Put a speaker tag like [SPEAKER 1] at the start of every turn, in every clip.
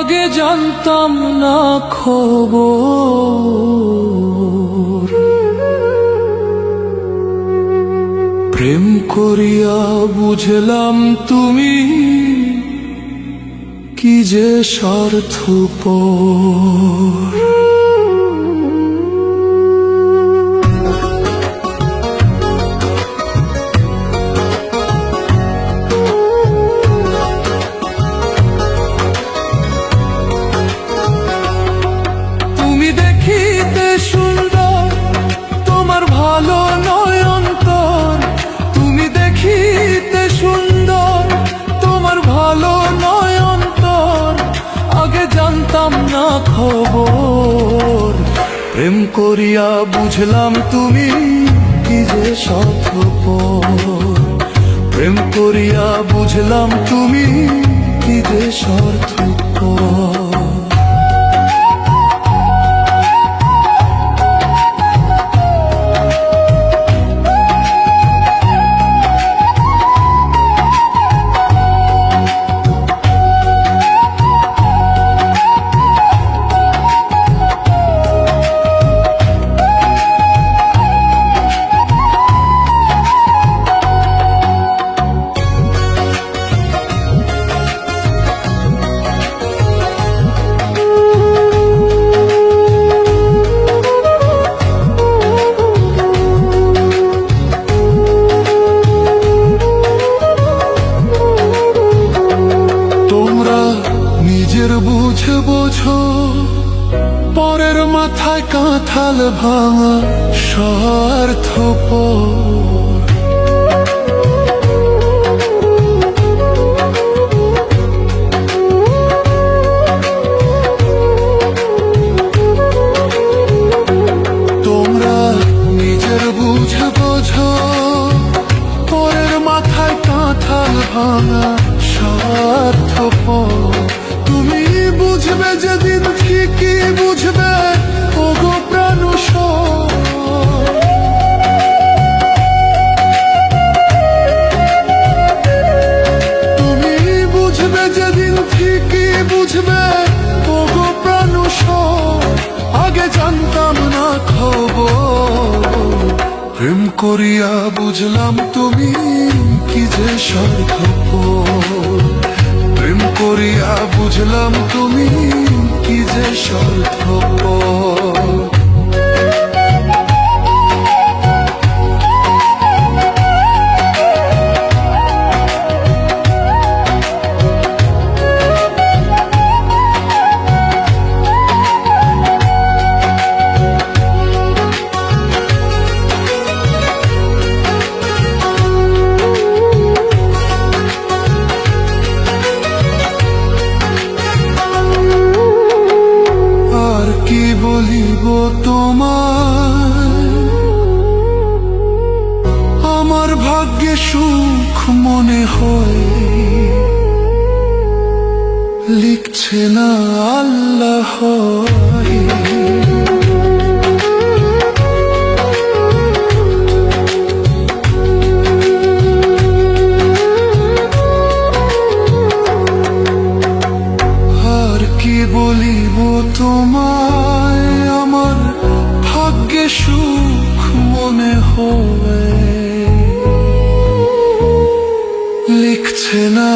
[SPEAKER 1] আগে জানতাম না খবর, প্রেম করিয়া বুঝলাম তুমি কি যে স্বার্থপর। তুমি দেখিতে সুন্দর, তোমার ভালো নয় অন্তর। তুমি দেখিতে সুন্দর, তোমার ভালো নয় অন্তর। আগে জানতাম না খবর, প্রেম করিয়া বুঝলাম তুমি কি যে স্বার্থপর। প্রেম করিয়া বুঝলাম তুমি কি যে স্বার্থপর। নিজের বুঝে বোঝো, পরের মাথায় কাঁঠাল ভাঙা স্বার্থপর। তোমরা নিজের বুঝে বোঝো, পরের মাথায় কাঁঠাল ভাঙা স্বার্থপর। তুমি বুঝবে যেদিন ঠিকই বুঝবে, ওগো প্রাণুষর। তুমি বুঝবে যেদিন ঠিকই বুঝবে, ওগো প্রাণুষর। আগে জানতাম না খবর, প্রেম করিয়া বুঝলাম তুমি কি যে স্বার্থপর। প্রেম করিয়া বুঝলাম তুমি কি যে স্বার্থপর। কি বলিব তোমায়, আমার ভাগ্যে সুখ মনে হয়, লিখছে না আল্লাহ। আর কি বলিব তোমায়, আমার ভাগ্যে সুখ মনে হয়, লিখছে না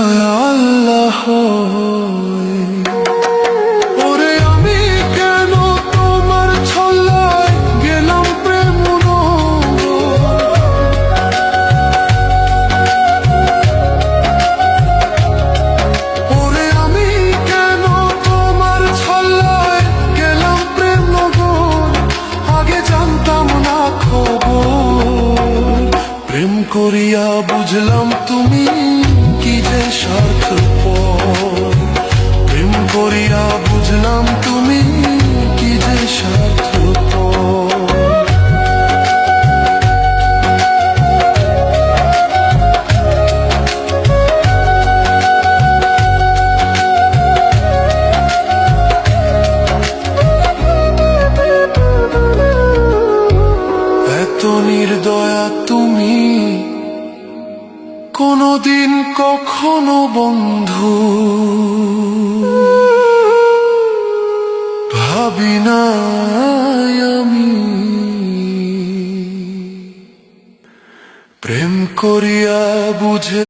[SPEAKER 1] আল্লাহ। ওরে আমি কেন তোমার ছল্লায় গেলাম প্রেম নগর। ওরে আমি কেন তোমার ছল্লায় গেলাম প্রেম নগর। আগে জানতাম না খবর, প্রেম করিয়া বুঝলাম তুমি কি যে স্বার্থপর। প্রেম করিয়া বুঝলাম তুমি কি যে স্বার্থপর। এত নির্দয়া তুমি কোনদিন কখনো বন্ধু করিয়া বুঝে